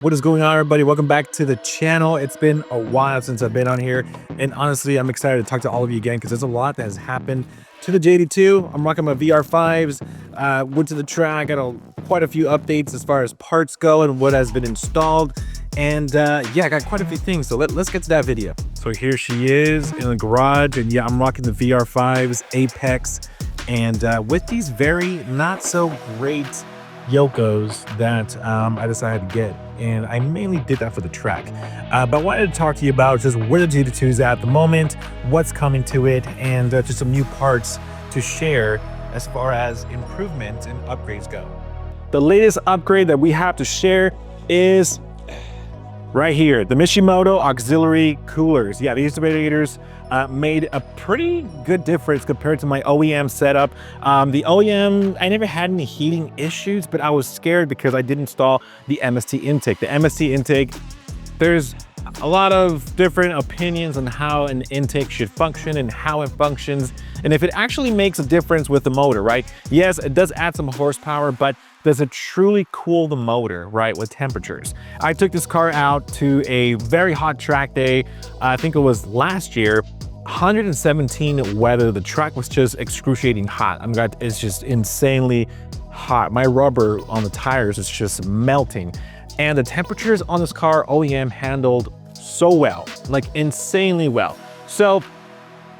What is going on, everybody? Welcome back to the channel. It's been a while since I've been on here, and honestly, I'm excited to talk to all of you again because there's a lot that has happened to the G82. I'm rocking my VR5s, went to the track, got quite a few updates as far as parts go and what has been installed, and yeah, I got quite a few things, so let's get to that video. So here she is in the garage, and yeah, I'm rocking the VR5s Apex, and with these very not so great Yokos that I decided to get, and I mainly did that for the track, but I wanted to talk to you about just where the G82 is at the moment, what's coming to it, and just some new parts to share as far as improvements and upgrades go. The latest upgrade that we have to share is right here, the Mishimoto auxiliary coolers. Yeah, these radiators made a pretty good difference compared to my OEM setup. The OEM, I never had any heating issues, but I was scared because I did install the MST intake. The MST intake, there's a lot of different opinions on how an intake should function and how it functions, and if it actually makes a difference with the motor, right? Yes, it does add some horsepower, but does it truly cool the motor, right, with temperatures? I took this car out to a very hot track day. I think it was last year, 117 weather. The track was just excruciating hot. It's just insanely hot. My rubber on the tires is just melting. And the temperatures on this car, OEM handled so well, like insanely well. So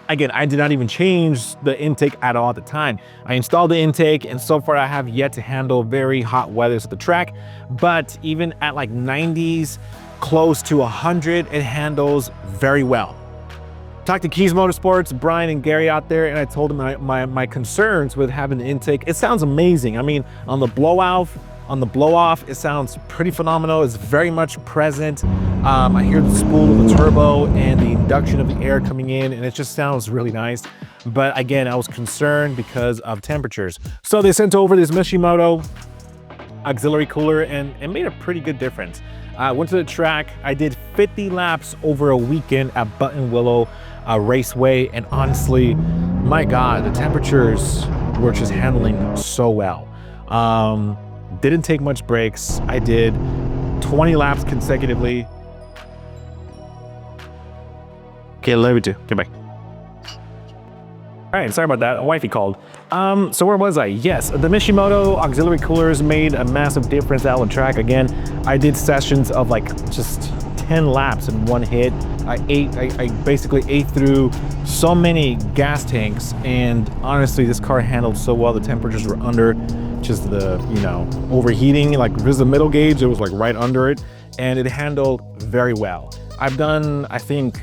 again, I did not even change the intake at all at the time. I installed the intake, and so far I have yet to handle very hot weathers at the track, but even at like 90s, close to 100, it handles very well. Talked to Kies Motorsports, Brian and Gary out there, and I told them my concerns with having the intake. It sounds amazing. I mean, on the blow off, it sounds pretty phenomenal. It's very much present. I hear the spool of the turbo and the induction of the air coming in, and it just sounds really nice. But again, I was concerned because of temperatures. So they sent over this Mishimoto auxiliary cooler, and it made a pretty good difference. I went to the track. I did 50 laps over a weekend at Button Willow Raceway, and honestly, my God, the temperatures were just handling so well. Didn't take much breaks. I did 20 laps consecutively. Okay, love you too. Okay, bye. All right, sorry about that. Wifey called. So where was I? Yes, the Mishimoto auxiliary coolers made a massive difference out on track. Again, I did sessions of like just 10 laps in one hit. I basically ate through so many gas tanks, and honestly, this car handled so well. The temperatures were under just the, overheating. Like if it was the middle gauge, it was like right under it, and it handled very well. I've done, I think,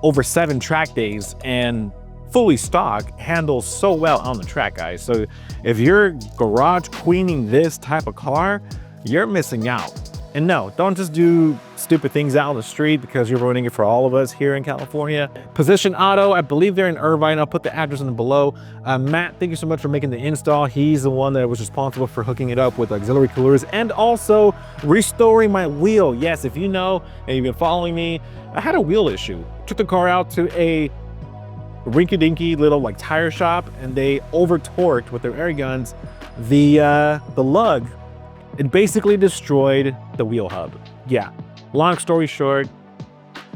over 7 track days, and fully stock handles so well on the track, guys. So if you're garage queening this type of car, you're missing out. And no, don't just do stupid things out on the street because you're ruining it for all of us here in California. Position Auto, I believe they're in Irvine. I'll put the address in the below. Matt, thank you so much for making the install. He's the one that was responsible for hooking it up with auxiliary coolers and also restoring my wheel. Yes, if you know and you've been following me, I had a wheel issue. Took the car out to a rinky-dinky little like tire shop, and they over-torqued with their air guns the lug. It basically destroyed the wheel hub. Yeah, long story short,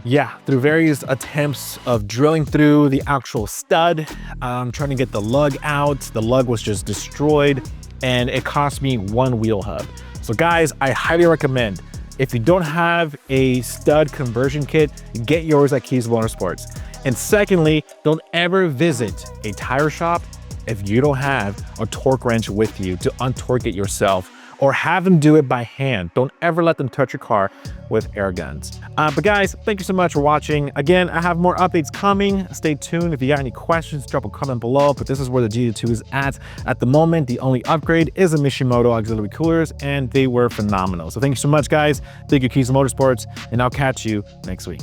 yeah, through various attempts of drilling through the actual stud, trying to get the lug out, the lug was just destroyed, and it cost me 1 wheel hub. So guys, I highly recommend, if you don't have a stud conversion kit, get yours at Kies Motorsports. And secondly, don't ever visit a tire shop if you don't have a torque wrench with you to untorque it yourself, or have them do it by hand. Don't ever let them touch your car with air guns. But guys, thank you so much for watching. Again, I have more updates coming. Stay tuned. If you got any questions, drop a comment below. But this is where the G82 is at the moment. The only upgrade is the Mishimoto auxiliary coolers, and they were phenomenal. So thank you so much, guys. Thank you, Kies Motorsports, and I'll catch you next week.